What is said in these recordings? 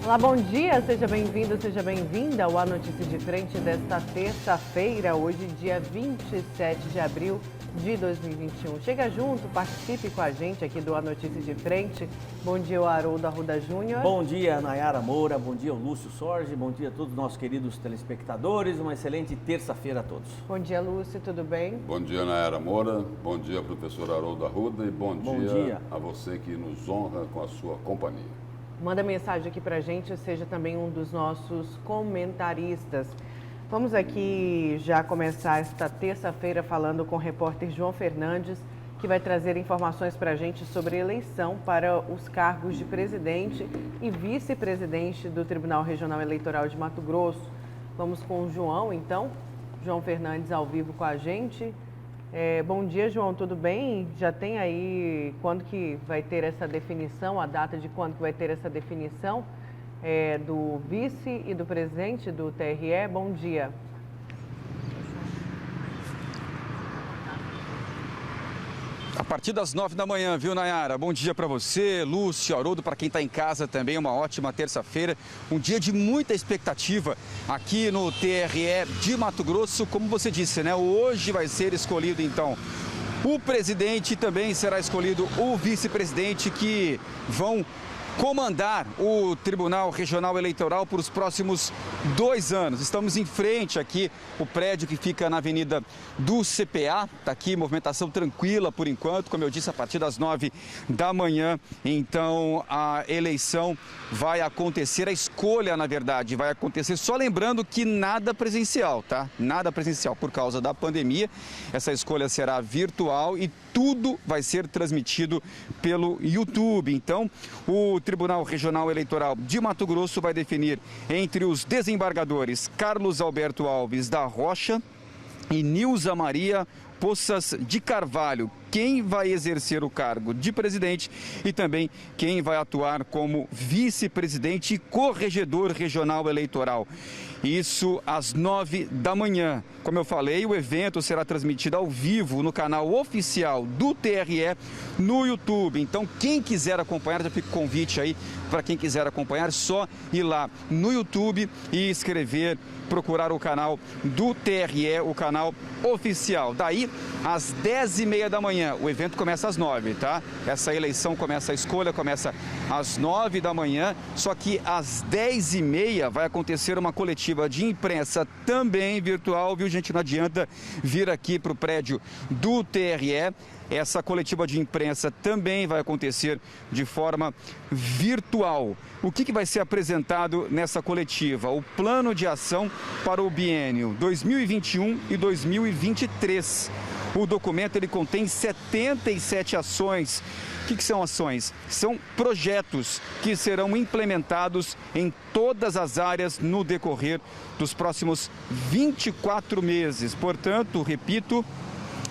Olá, bom dia, seja bem-vindo, seja bem-vinda ao A Notícia de Frente desta terça-feira, hoje dia 27 de abril de 2021. Chega junto, participe com a gente aqui do A Notícia de Frente. Bom dia, o Haroldo Arruda Júnior. Bom dia, Nayara Moura, bom dia, o Lúcio Sorge, bom dia a todos os nossos queridos telespectadores, uma excelente terça-feira a todos. Bom dia, Lúcio, tudo bem? Bom dia, Nayara Moura, bom dia, professor Haroldo Arruda, e bom dia a você que nos honra com a sua companhia. Manda mensagem aqui pra gente, seja também um dos nossos comentaristas. Vamos aqui já começar esta terça-feira falando com o repórter João Fernandes, que vai trazer informações pra gente sobre a eleição para os cargos de presidente e vice-presidente do Tribunal Regional Eleitoral de Mato Grosso. Vamos com o João, então. João Fernandes ao vivo com a gente. Bom dia, João, tudo bem? Já tem aí quando que vai ter essa definição, a data de quando que vai ter essa definição do vice e do presidente do TRE? Bom dia. A partir das 9 da manhã, viu, Nayara? Bom dia para você, Lúcio, Haroldo, para quem está em casa também, uma ótima terça-feira. Um dia de muita expectativa aqui no TRE de Mato Grosso, como você disse, né? Hoje vai ser escolhido, então, o presidente e também será escolhido o vice-presidente que vão comandar o Tribunal Regional Eleitoral por os próximos 2 anos. Estamos em frente aqui, o prédio que fica na Avenida do CPA, está aqui, movimentação tranquila por enquanto, como eu disse, a partir das 9 da manhã, então a eleição vai acontecer, a escolha, na verdade, vai acontecer, só lembrando que nada presencial, tá? Nada presencial por causa da pandemia, essa escolha será virtual e tudo vai ser transmitido pelo YouTube. Então, o Tribunal Regional Eleitoral de Mato Grosso vai definir entre os desembargadores Carlos Alberto Alves da Rocha e Nilza Maria Poças de Carvalho, quem vai exercer o cargo de presidente e também quem vai atuar como vice-presidente e corregedor regional eleitoral. Isso às 9 da manhã. Como eu falei, o evento será transmitido ao vivo no canal oficial do TRE no YouTube. Então, quem quiser acompanhar, já fica o convite aí para quem quiser acompanhar, só ir lá no YouTube e escrever, procurar o canal do TRE, o canal oficial. Daí, às 10h30 da manhã, o evento começa às 9, tá? Essa eleição começa, a escolha começa às 9 da manhã, só que às 10h30 vai acontecer uma coletiva de imprensa também virtual, viu, gente? Não adianta vir aqui para o prédio do TRE. Essa coletiva de imprensa também vai acontecer de forma virtual. O que vai ser apresentado nessa coletiva? O plano de ação para o biênio 2021 e 2023. O documento ele contém 77 ações. O que são ações? São projetos que serão implementados em todas as áreas no decorrer dos próximos 24 meses. Portanto, repito,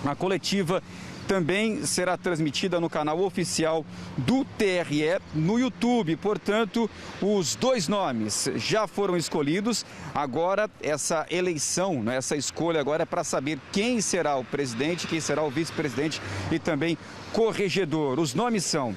a coletiva também será transmitida no canal oficial do TRE no YouTube. Portanto, os 2 nomes já foram escolhidos. Agora, essa eleição, essa escolha agora é para saber quem será o presidente, quem será o vice-presidente e também corregedor. Os nomes são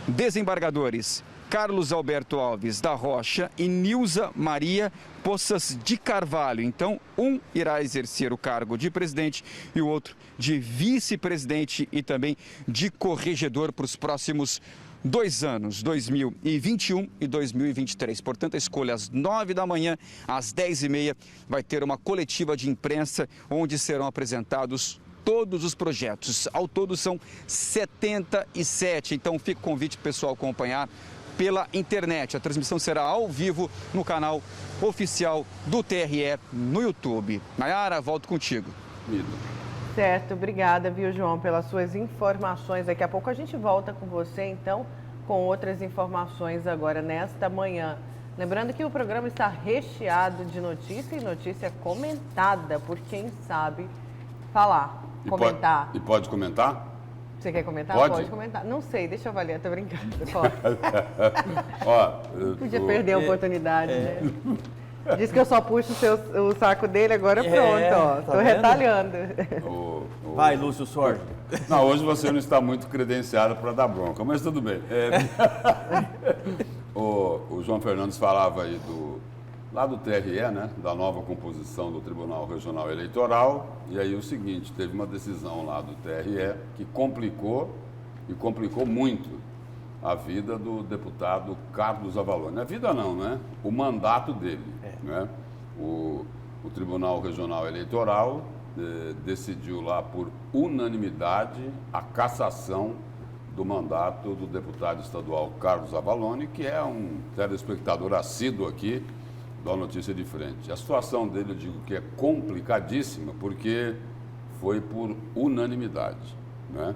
desembargadores Carlos Alberto Alves da Rocha e Nilza Maria Poças de Carvalho. Então, um irá exercer o cargo de presidente e o outro de vice-presidente e também de corregedor para os próximos 2 anos, 2021 e 2023. Portanto, a escolha às 9 da manhã, às 10h30, vai ter uma coletiva de imprensa onde serão apresentados todos os projetos. Ao todo são 77. Então, fica o convite pessoal acompanhar pela internet. A transmissão será ao vivo no canal oficial do TRE no YouTube. Nayara, volto contigo. Certo, obrigada, viu, João, pelas suas informações. Daqui a pouco a gente volta com você, então, com outras informações agora nesta manhã. Lembrando que o programa está recheado de notícia e notícia comentada por quem sabe falar, comentar. E pode comentar? Você quer comentar? Pode comentar. Não sei, deixa eu avaliar, tô brincando. Pode. Podia Ó, perder a oportunidade, né? Diz que eu só puxo o saco dele, agora pronto, ó. Tá Tô vendo? retalhando. Vai, Lúcio Sorge. Não, hoje você não está muito credenciado para dar bronca, mas tudo bem. O João Fernandes falava aí lá do TRE, né, da nova composição do Tribunal Regional Eleitoral, e aí o seguinte, teve uma decisão lá do TRE que complicou muito a vida do deputado Carlos Avalone. A vida não, né? O mandato dele, né? O Tribunal Regional Eleitoral decidiu lá por unanimidade a cassação do mandato do deputado estadual Carlos Avalone, que é um telespectador assíduo aqui da Notícia de Frente. A situação dele, eu digo que é complicadíssima, porque foi por unanimidade, né?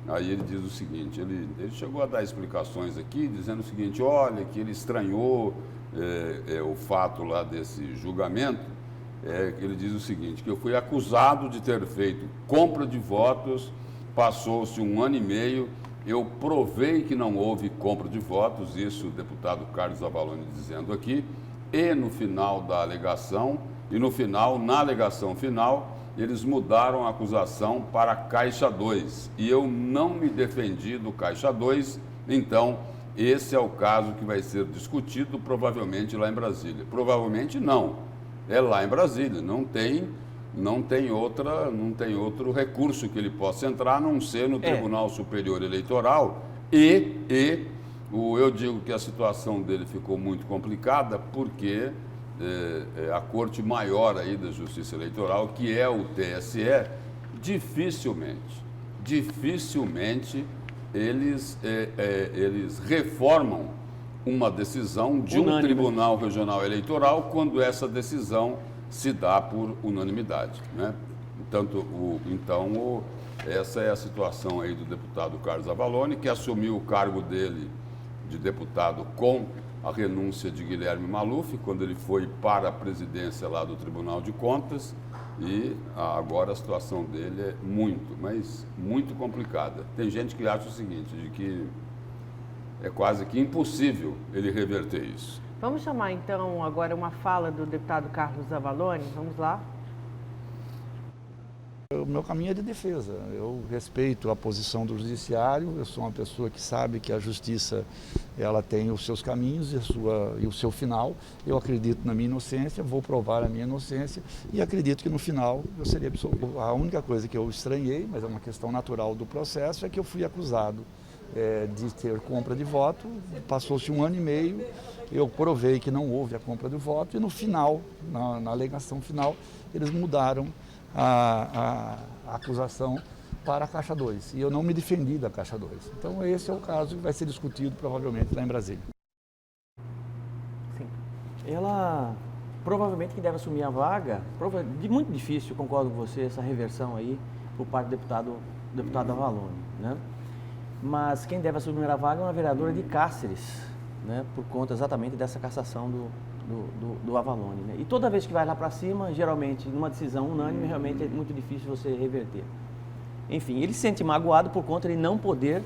Aí ele diz o seguinte, ele chegou a dar explicações aqui, dizendo o seguinte, olha, que ele estranhou o fato lá desse julgamento, ele diz o seguinte, que eu fui acusado de ter feito compra de votos, passou-se 1 ano e meio, eu provei que não houve compra de votos, isso o deputado Carlos Avalone dizendo aqui, e no final da alegação, na alegação final, eles mudaram a acusação para Caixa 2. E eu não me defendi do Caixa 2, então esse é o caso que vai ser discutido provavelmente lá em Brasília. Provavelmente não, é lá em Brasília, não tem outro recurso que ele possa entrar, a não ser no Tribunal Superior Eleitoral. Eu digo que a situação dele ficou muito complicada porque a Corte Maior aí da Justiça Eleitoral, que é o TSE, dificilmente eles reformam uma decisão de um Tribunal Regional Eleitoral quando essa decisão se dá por unanimidade, né? Então, essa é a situação aí do deputado Carlos Avalone, que assumiu o cargo dele de deputado com a renúncia de Guilherme Maluf, quando ele foi para a presidência lá do Tribunal de Contas, e agora a situação dele é muito complicada. Tem gente que acha o seguinte, de que é quase que impossível ele reverter isso. Vamos chamar então agora uma fala do deputado Carlos Avalone, vamos lá. O meu caminho é de defesa, eu respeito a posição do judiciário, eu sou uma pessoa que sabe que a justiça ela tem os seus caminhos e o seu final, eu acredito na minha inocência, vou provar a minha inocência e acredito que no final eu seria absolvido. A única coisa que eu estranhei, mas é uma questão natural do processo, é que eu fui acusado de ter compra de voto, passou-se 1 ano e meio, eu provei que não houve a compra de voto e no final, na alegação final, eles mudaram a acusação para a Caixa 2. E eu não me defendi da Caixa 2. Então esse é o caso que vai ser discutido provavelmente lá em Brasília. Sim. Ela provavelmente que deve assumir a vaga, muito difícil, concordo com você, essa reversão aí por parte do deputado Avalone, né? Mas quem deve assumir a vaga é uma vereadora de Cáceres, né? Por conta exatamente dessa cassação do Avalone, né? E toda vez que vai lá para cima, geralmente, numa decisão unânime, realmente é muito difícil você reverter. Enfim, ele se sente magoado por conta de não poder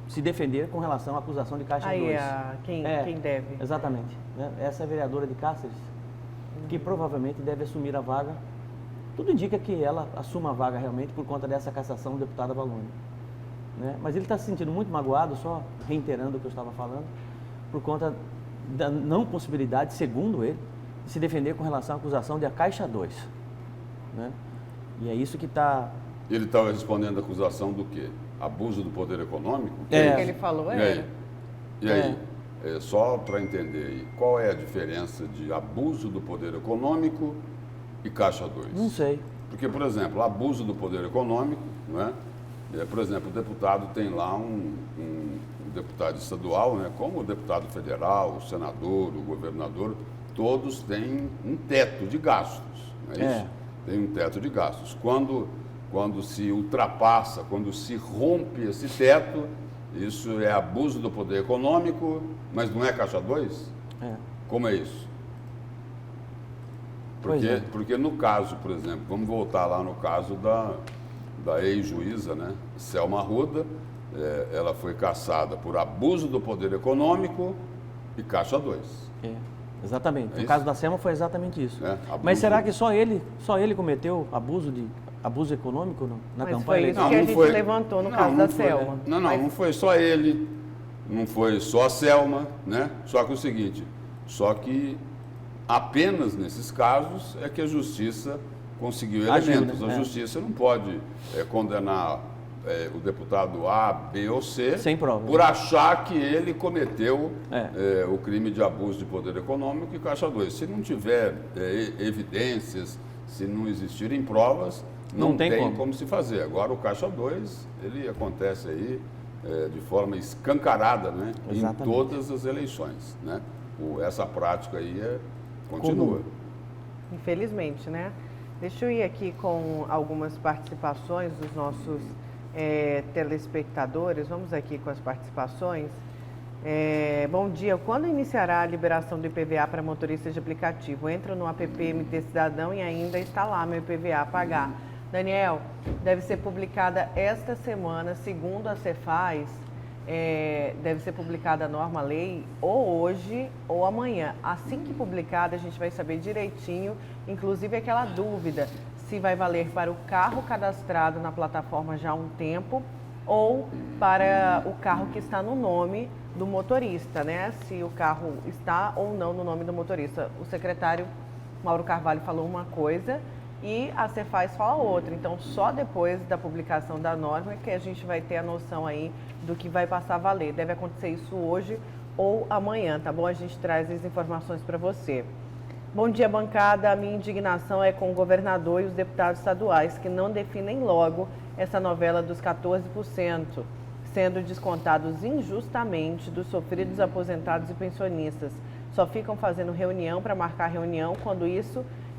se defender com relação à acusação de Caixa 2. Quem deve. Exatamente. Né? Essa é a vereadora de Cáceres, que provavelmente deve assumir a vaga. Tudo indica que ela assuma a vaga realmente por conta dessa cassação do deputado Avalone. Né? Mas ele está se sentindo muito magoado, só reiterando o que eu estava falando, por conta da não possibilidade, segundo ele, de se defender com relação à acusação de a Caixa 2. Né? E é isso que está... Ele estava respondendo a acusação do quê? Abuso do poder econômico? O que ele falou E aí? Só para entender aí, qual é a diferença de abuso do poder econômico e Caixa 2? Não sei. Porque, por exemplo, abuso do poder econômico, não é? Por exemplo, o deputado tem lá um deputado estadual, né, como o deputado federal, o senador, o governador, todos têm um teto de gastos, não é isso? Tem um teto de gastos. Quando se ultrapassa, quando se rompe esse teto, isso é abuso do poder econômico, mas não é Caixa 2? Como é isso? Porque no caso, por exemplo, vamos voltar lá no caso da ex-juíza, né, Selma Arruda, ela foi cassada por abuso do poder econômico e Caixa 2. Exatamente. No caso da Selma foi exatamente isso. Mas será que só ele cometeu abuso econômico na campanha? Mas foi isso que a gente levantou no caso da Selma. Não foi só ele. não foi só a Selma, né? Só que o seguinte, apenas nesses casos é que a Justiça conseguiu elementos. A Justiça não pode condenar o deputado A, B ou C sem prova, por achar que ele cometeu o crime de abuso de poder econômico e Caixa 2. Se não tiver evidências, se não existirem provas, não tem como se fazer. Agora o Caixa 2, ele acontece aí de forma escancarada, né? Em todas as eleições, né? Essa prática aí continua. Infelizmente, né? Deixa eu ir aqui com algumas participações dos nossos telespectadores. Vamos aqui com as participações. Bom dia. Quando iniciará a liberação do IPVA para motoristas de aplicativo? Entro no app MT Cidadão e ainda está lá meu IPVA a pagar. Daniel, deve ser publicada esta semana, segundo a Cefaz, deve ser publicada a norma-lei ou hoje ou amanhã. Assim que publicada, a gente vai saber direitinho, inclusive aquela dúvida, se vai valer para o carro cadastrado na plataforma já há um tempo ou para o carro que está no nome do motorista, né? Se o carro está ou não no nome do motorista. O secretário Mauro Carvalho falou uma coisa e a Cefaz fala outra. Então, só depois da publicação da norma é que a gente vai ter a noção aí do que vai passar a valer. Deve acontecer isso hoje ou amanhã, tá bom? A gente traz as informações para você. Bom dia, bancada. A minha indignação é com o governador e os deputados estaduais que não definem logo essa novela dos 14%, sendo descontados injustamente dos sofridos aposentados e pensionistas. Só ficam fazendo reunião para marcar reunião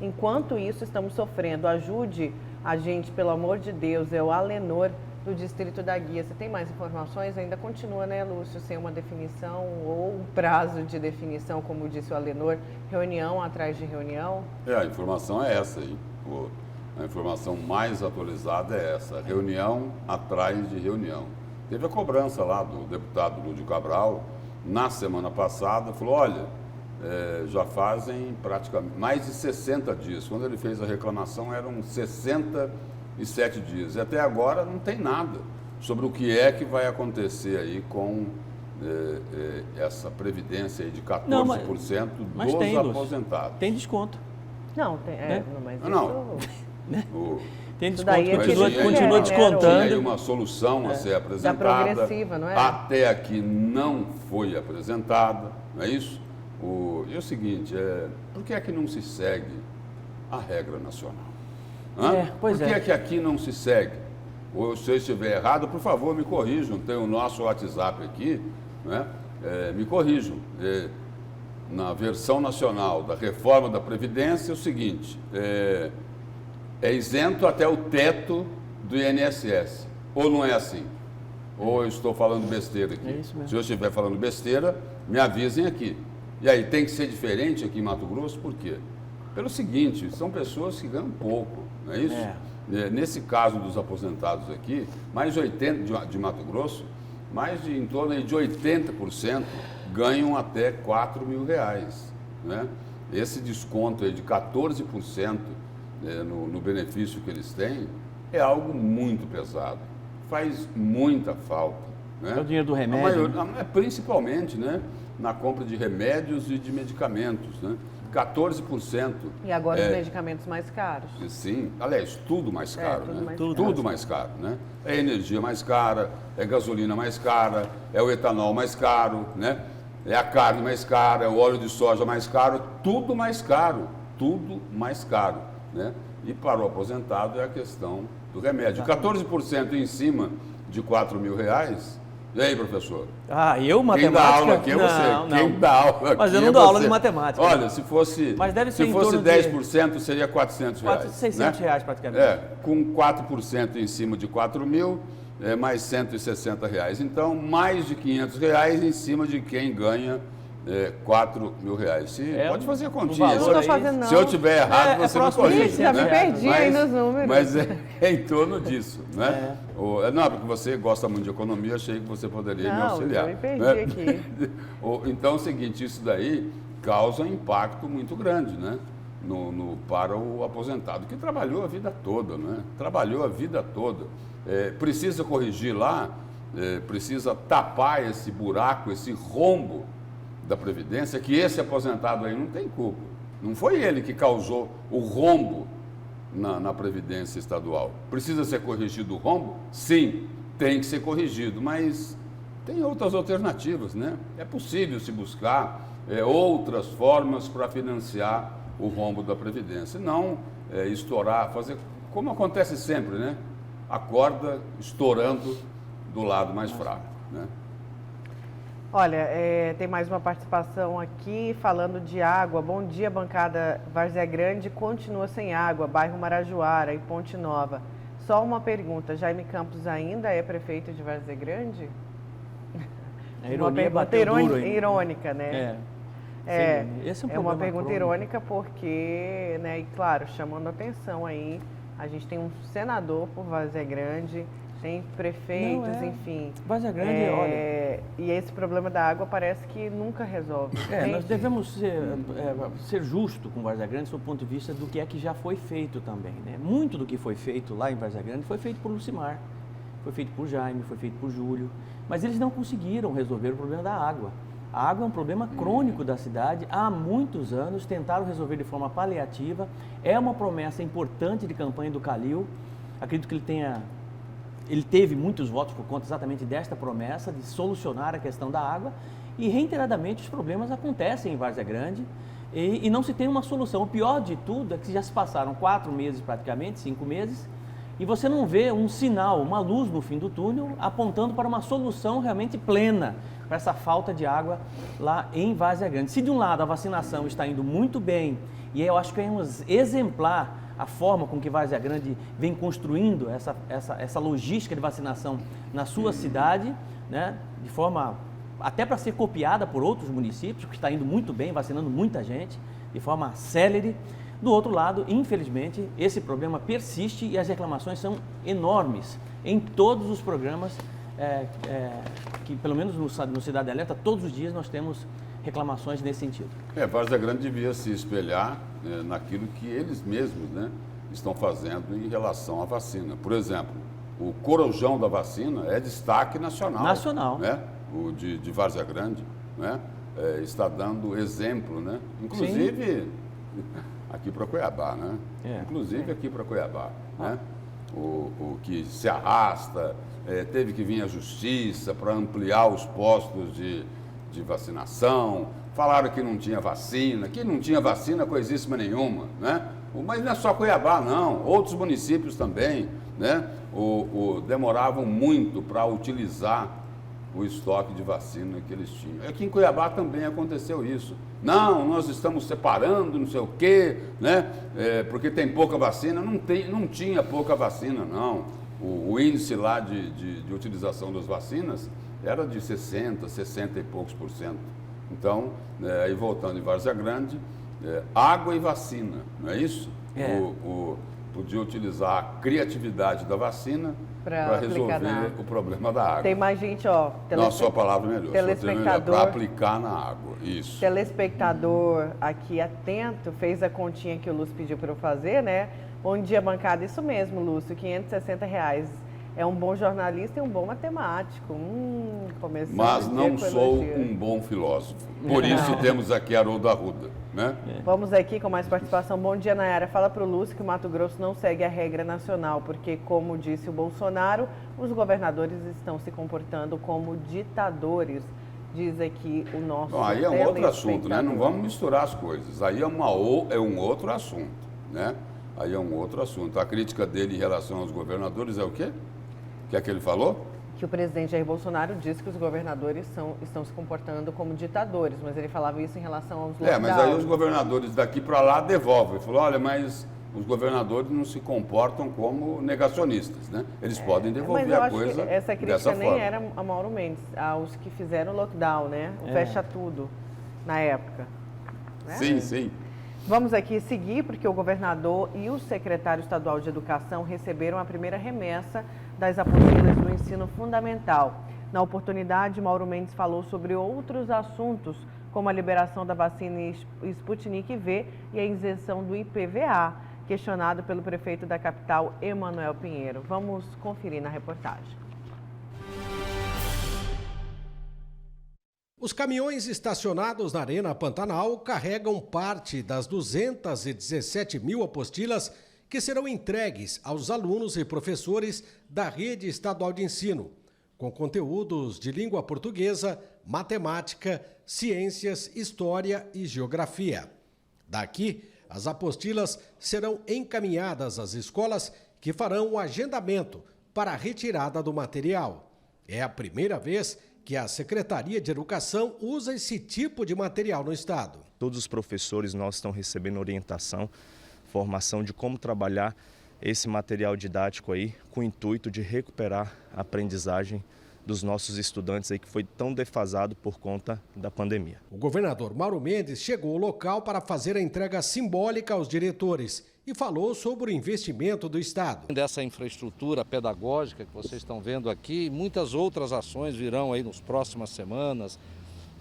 enquanto isso estamos sofrendo. Ajude a gente, pelo amor de Deus. É o Alenor do Distrito da Guia. Você tem mais informações? Ainda continua, né, Lúcio, sem uma definição ou um prazo de definição, como disse o Alenor, reunião atrás de reunião? A informação é essa aí. A informação mais atualizada é essa, reunião atrás de reunião. Teve a cobrança lá do deputado Lúdio Cabral, na semana passada, falou, olha, já fazem praticamente mais de 60 dias. Quando ele fez a reclamação eram 67 dias. E até agora não tem nada sobre o que é que vai acontecer aí com essa previdência aí de 14% mas dos tem, aposentados. Tem desconto. Não, tem. Mas tem desconto, continua descontando. Tem aí uma solução a ser apresentada. Da progressiva, não é? Até aqui não foi apresentada, não é isso? E o seguinte, por que é que não se segue a regra nacional? Por que é que aqui não se segue? Ou se eu estiver errado, por favor, me corrijam. Tem o nosso WhatsApp aqui, né? Me corrijam. Na versão nacional da reforma da Previdência, é o seguinte, é isento até o teto do INSS. Ou não é assim? Ou eu estou falando besteira aqui? É isso mesmo. Se eu estiver falando besteira, me avisem aqui. E aí, tem que ser diferente aqui em Mato Grosso, por quê? Pelo seguinte, são pessoas que ganham pouco, não é isso? Nesse caso dos aposentados aqui, mais de 80% de Mato Grosso, em torno de 80% ganham até R$4.000, né? Esse desconto aí de 14% no benefício que eles têm é algo muito pesado, faz muita falta, né? É o dinheiro do remédio. Principalmente, né, na compra de remédios e de medicamentos, né? 14%. E agora os medicamentos mais caros. Sim, aliás, tudo mais caro, tudo né? tudo mais caro, né? É energia mais cara, é gasolina mais cara, é o etanol mais caro, né? É a carne mais cara, é o óleo de soja mais caro, tudo mais caro, né? E para o aposentado é a questão do remédio. 14% em cima de R$4.000. E aí, professor? Eu, matemática? Quem dá aula aqui é você. Quem dá aula aqui Mas eu não dou aula de matemática. Olha, se fosse 10%, seria R$400. R$600 praticamente. Com 4% em cima de 4.000, mais R$160. Então, mais de R$500 em cima de quem ganha R$4.000. Pode fazer a continha. Eu não estou fazendo, não. Se eu estiver errado, você me corrige. Já me perdi aí nos números. Mas é em torno disso, né? Não, porque você gosta muito de economia, achei que você poderia me auxiliar. Eu me perdi aqui. Então, é o seguinte, isso daí causa um impacto muito grande, né? Para o aposentado, que trabalhou a vida toda, né? Precisa corrigir lá precisa tapar esse buraco, esse rombo da Previdência, que esse aposentado aí não tem culpa. Não foi ele que causou o rombo na Previdência Estadual. Precisa ser corrigido o rombo? Sim, tem que ser corrigido, mas tem outras alternativas, né? É possível se buscar outras formas para financiar o rombo da Previdência. Não estourar, fazer como acontece sempre, né? A corda estourando do lado mais fraco, né? Olha, tem mais uma participação aqui falando de água. Bom dia, bancada. Várzea Grande continua sem água, bairro Marajoara e Ponte Nova. Só uma pergunta, Jaime Campos ainda é prefeito de Várzea Grande? A ironia bateu duro, hein? Irônica, né? Esse é um uma problema pergunta crônico. irônica porque, né, e claro, chamando a atenção aí, a gente tem um senador por Várzea Grande, tem prefeitos, enfim. Várzea Grande, olha... E esse problema da água parece que nunca resolve. Nós devemos ser justos com Várzea Grande, sob o ponto de vista do que é que já foi feito também, né? Muito do que foi feito lá em Várzea Grande foi feito por Lucimar, foi feito por Jaime, foi feito por Júlio, mas eles não conseguiram resolver o problema da água. A água é um problema crônico da cidade, há muitos anos tentaram resolver de forma paliativa, é uma promessa importante de campanha do Calil, acredito que ele teve muitos votos por conta exatamente desta promessa de solucionar a questão da água e reiteradamente os problemas acontecem em Várzea Grande e não se tem uma solução. O pior de tudo é que já se passaram 4 meses praticamente, 5 meses, e você não vê um sinal, uma luz no fim do túnel apontando para uma solução realmente plena para essa falta de água lá em Várzea Grande. Se de um lado a vacinação está indo muito bem, e eu acho que é um exemplar a forma com que Várzea Grande vem construindo essa logística de vacinação na sua cidade, né, de forma até para ser copiada por outros municípios, que está indo muito bem, vacinando muita gente, de forma célere. Do outro lado, infelizmente, esse problema persiste e as reclamações são enormes em todos os programas, que pelo menos no Cidade Alerta, todos os dias nós temos reclamações nesse sentido. Várzea Grande devia se espelhar naquilo que eles mesmos, né, estão fazendo em relação à vacina. Por exemplo, o Corujão da vacina é destaque nacional. Nacional. Né? O de Várzea Grande, né? Está dando exemplo, né? Inclusive aqui para Cuiabá, né? Inclusive aqui para Cuiabá, né? O que se arrasta, teve que vir a justiça para ampliar os postos de vacinação, falaram que não tinha vacina coisíssima nenhuma, né? Mas não é só Cuiabá, não, outros municípios também, né? Demoravam muito para utilizar o estoque de vacina que eles tinham. Aqui em Cuiabá também aconteceu isso. Não, nós estamos separando, não sei o quê, né? Porque tem pouca vacina. Não tinha pouca vacina, não. O índice lá de utilização das vacinas era de 60 e poucos %. Então, aí voltando em Várzea Grande, água e vacina, não é isso? Podia utilizar a criatividade da vacina para resolver o problema da água. Tem mais gente, ó. Não, a sua palavra é melhor. Telespectador. Para aplicar na água, isso. Telespectador aqui atento, fez a continha que o Lúcio pediu para eu fazer, né? Bom dia, bancada. Isso mesmo, Lúcio, R$560. É um bom jornalista e um bom matemático. Mas não sou um bom filósofo. Por isso temos aqui Haroldo Arruda, né? Vamos aqui com mais participação. Bom dia, Nayara. Fala para o Lúcio que o Mato Grosso não segue a regra nacional, porque, como disse o Bolsonaro, os governadores estão se comportando como ditadores. Diz aqui o nosso Bom, aí é um outro assunto, né? Não vamos misturar as coisas. Aí é um outro assunto, né? Aí é um outro assunto. A crítica dele em relação aos governadores é o quê? O que é que ele falou? Que o presidente Jair Bolsonaro disse que os governadores estão se comportando como ditadores, mas ele falava isso em relação aos lockdowns. Mas aí os governadores daqui para lá devolvem. Ele falou, olha, mas os governadores não se comportam como negacionistas, né? Eles podem devolver a coisa dessa forma. Essa crítica nem era a Mauro Mendes, aos que fizeram o lockdown, né? Fecha tudo, na época. Né? Sim, sim. Vamos aqui seguir, porque o governador e o secretário estadual de Educação receberam a primeira remessa das apostilas do ensino fundamental. Na oportunidade, Mauro Mendes falou sobre outros assuntos, como a liberação da vacina Sputnik V e a isenção do IPVA, questionado pelo prefeito da capital, Emanuel Pinheiro. Vamos conferir na reportagem. Os caminhões estacionados na Arena Pantanal carregam parte das 217 mil apostilas que serão entregues aos alunos e professores da rede estadual de ensino, com conteúdos de língua portuguesa, matemática, ciências, história e geografia. Daqui, as apostilas serão encaminhadas às escolas que farão o agendamento para a retirada do material. É a primeira vez que a Secretaria de Educação usa esse tipo de material no estado. Todos os professores nossos estão recebendo orientação, formação de como trabalhar esse material didático aí, com o intuito de recuperar a aprendizagem dos nossos estudantes aí, que foi tão defasado por conta da pandemia. O governador Mauro Mendes chegou ao local para fazer a entrega simbólica aos diretores e falou sobre o investimento do estado. Dessa infraestrutura pedagógica que vocês estão vendo aqui, muitas outras ações virão aí nas próximas semanas.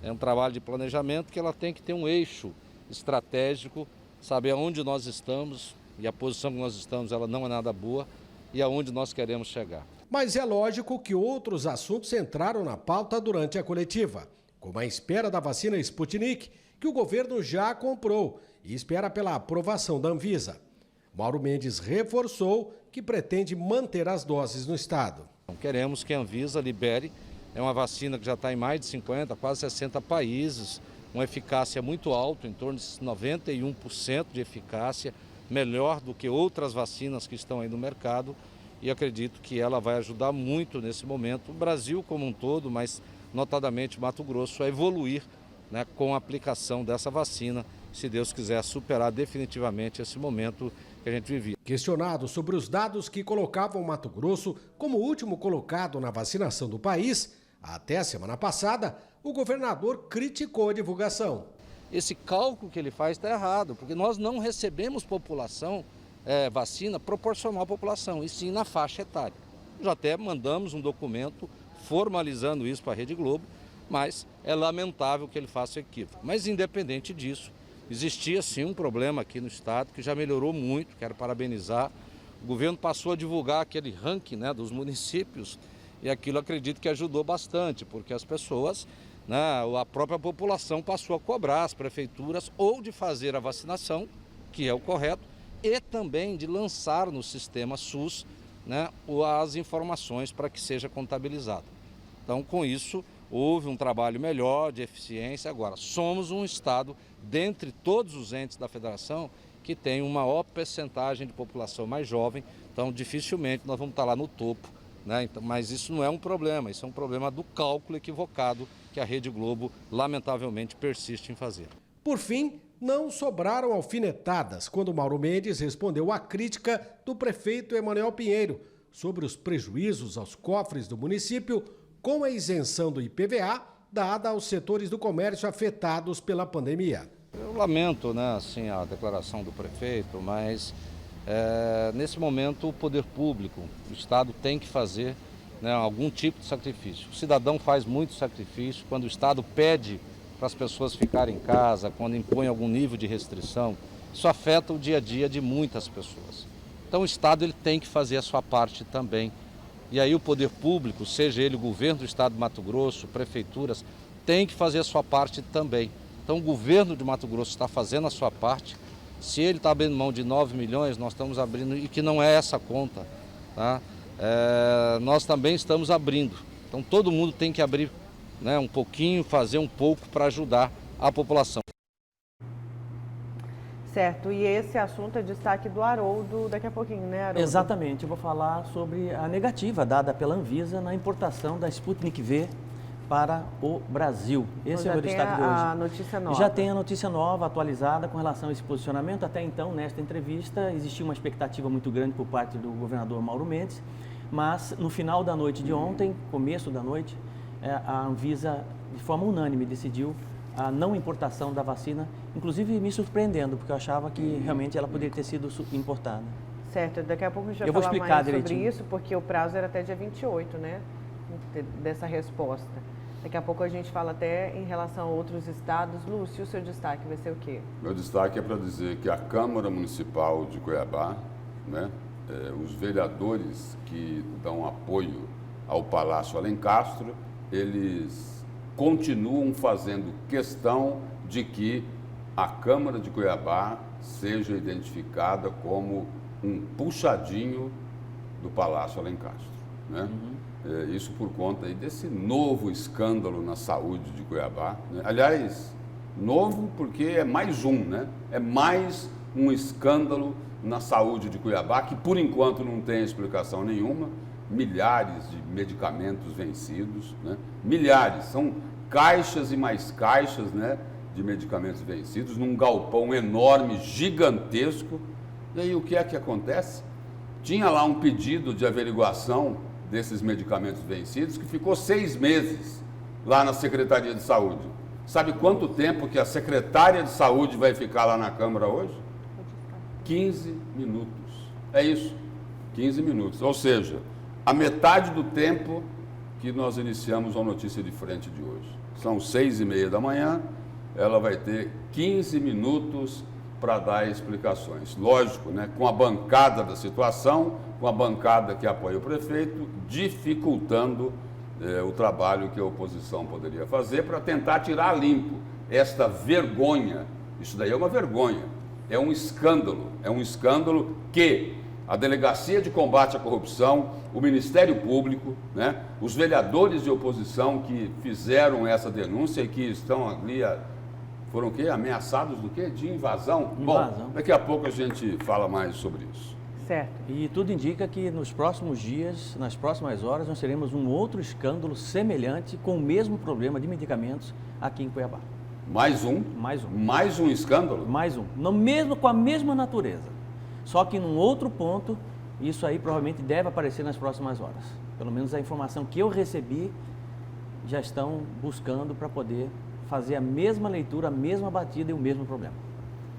É um trabalho de planejamento que ela tem que ter um eixo estratégico, saber aonde nós estamos, e a posição que nós estamos ela não é nada boa, e aonde nós queremos chegar. Mas é lógico que outros assuntos entraram na pauta durante a coletiva, como a espera da vacina Sputnik, que o governo já comprou e espera pela aprovação da Anvisa. Mauro Mendes reforçou que pretende manter as doses no estado. Queremos que a Anvisa libere, é uma vacina que já está em mais de 50, quase 60 países, uma eficácia muito alta, em torno de 91% de eficácia, melhor do que outras vacinas que estão aí no mercado. E acredito que ela vai ajudar muito nesse momento o Brasil como um todo, mas notadamente Mato Grosso, a evoluir, né, com a aplicação dessa vacina, se Deus quiser superar definitivamente esse momento que a gente vivia. Questionado sobre os dados que colocavam Mato Grosso como o último colocado na vacinação do país, até a semana passada, o governador criticou a divulgação. Esse cálculo que ele faz está errado, porque nós não recebemos vacina proporcional à população, e sim na faixa etária. Já até mandamos um documento formalizando isso para a Rede Globo, mas é lamentável que ele faça equívoco. Mas independente disso, existia sim um problema aqui no estado que já melhorou muito, quero parabenizar. O governo passou a divulgar aquele ranking, né, dos municípios, e aquilo acredito que ajudou bastante, porque as pessoas, né, a própria população passou a cobrar as prefeituras ou de fazer a vacinação, que é o correto, e também de lançar no sistema SUS, né, as informações para que seja contabilizado. Então, com isso, houve um trabalho melhor de eficiência. Agora, somos um estado, dentre todos os entes da federação, que tem uma maior percentagem de população mais jovem, então dificilmente nós vamos estar lá no topo, né? Então, mas isso não é um problema, isso é um problema do cálculo equivocado que a Rede Globo, lamentavelmente, persiste em fazer. Por fim, não sobraram alfinetadas quando Mauro Mendes respondeu à crítica do prefeito Emanuel Pinheiro sobre os prejuízos aos cofres do município com a isenção do IPVA dada aos setores do comércio afetados pela pandemia. Eu lamento, né, assim, a declaração do prefeito, mas nesse momento o poder público, o Estado tem que fazer, né, algum tipo de sacrifício. O cidadão faz muito sacrifício quando o Estado pede para as pessoas ficarem em casa, quando impõe algum nível de restrição. Isso afeta o dia a dia de muitas pessoas. Então o Estado ele tem que fazer a sua parte também. E aí o poder público, seja ele o governo do estado de Mato Grosso, prefeituras, tem que fazer a sua parte também. Então o governo de Mato Grosso está fazendo a sua parte. Se ele está abrindo mão de 9 milhões, nós estamos abrindo, e que não é essa conta, tá? Nós também estamos abrindo. Então todo mundo tem que abrir, né, um pouquinho, fazer um pouco para ajudar a população. Certo, e esse assunto é destaque do Haroldo daqui a pouquinho, né, Haroldo? Exatamente, eu vou falar sobre a negativa dada pela Anvisa na importação da Sputnik V para o Brasil. Esse é o meu destaque de hoje. Já tem a notícia nova. Já tem a notícia nova, atualizada com relação a esse posicionamento. Até então, nesta entrevista, existia uma expectativa muito grande por parte do governador Mauro Mendes, mas no final da noite de ontem, começo da noite, a Anvisa, de forma unânime, decidiu a não importação da vacina, inclusive me surpreendendo, porque eu achava que realmente ela poderia ter sido importada. Certo, daqui a pouco a gente vai falar mais sobre isso, porque o prazo era até dia 28, né, dessa resposta. Daqui a pouco a gente fala até em relação a outros estados. Lúcio, o seu destaque vai ser o quê? Meu destaque é para dizer que a Câmara Municipal de Cuiabá, né, os vereadores que dão apoio ao Palácio Alencastro, eles continuam fazendo questão de que a Câmara de Cuiabá seja identificada como um puxadinho do Palácio Alencastro, né? Isso por conta aí desse novo escândalo na saúde de Cuiabá, né? Aliás, novo porque é mais um, né? É mais um escândalo na saúde de Cuiabá que por enquanto não tem explicação nenhuma. Milhares de medicamentos vencidos, né? Milhares, são caixas e mais caixas, né, de medicamentos vencidos num galpão enorme, gigantesco. E aí o que é que acontece? Tinha lá um pedido de averiguação desses medicamentos vencidos que ficou 6 meses lá na Secretaria de Saúde. Sabe quanto tempo que a secretária de Saúde vai ficar lá na Câmara hoje? 15 minutos. É isso, 15 minutos. Ou seja, a metade do tempo que nós iniciamos a notícia de frente de hoje. São 6h30 da manhã, ela vai ter 15 minutos para dar explicações. Lógico, né, com a bancada da situação, com a bancada que apoia o prefeito, dificultando o trabalho que a oposição poderia fazer para tentar tirar limpo esta vergonha. Isso daí é uma vergonha, é um escândalo que a Delegacia de Combate à Corrupção, o Ministério Público, né, os vereadores de oposição que fizeram essa denúncia e que estão ali, foram o quê? Ameaçados do quê? De invasão? Bom, daqui a pouco a gente fala mais sobre isso. Certo. E tudo indica que nos próximos dias, nas próximas horas, nós teremos um outro escândalo semelhante com o mesmo problema de medicamentos aqui em Cuiabá. Mais um? Mais um. Mais um escândalo? Mais um. Com a mesma natureza. Só que num outro ponto, isso aí provavelmente deve aparecer nas próximas horas. Pelo menos a informação que eu recebi, já estão buscando para poder fazer a mesma leitura, a mesma batida e o mesmo problema.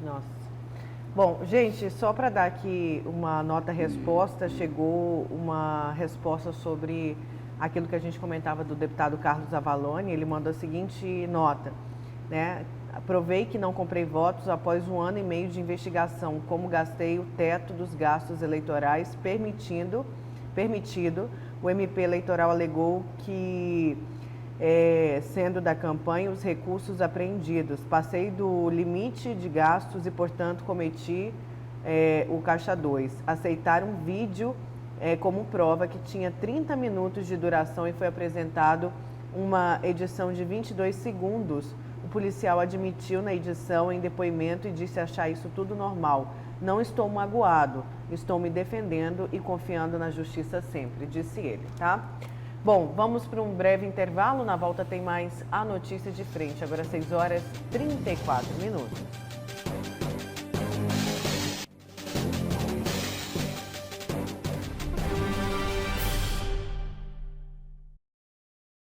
Nossa. Bom, gente, só para dar aqui uma nota-resposta, chegou uma resposta sobre aquilo que a gente comentava do deputado Carlos Avalone. Ele mandou a seguinte nota, né? Provei que não comprei votos após 1 ano e meio de investigação, como gastei o teto dos gastos eleitorais permitido. O MP eleitoral alegou que, sendo da campanha, os recursos apreendidos. Passei do limite de gastos e, portanto, cometi o caixa 2. Aceitaram um vídeo como prova que tinha 30 minutos de duração e foi apresentado uma edição de 22 segundos. O policial admitiu na edição em depoimento e disse achar isso tudo normal. Não estou magoado, estou me defendendo e confiando na justiça sempre, disse ele, tá? Bom, vamos para um breve intervalo. Na volta tem mais a notícia de frente. Agora 6h34.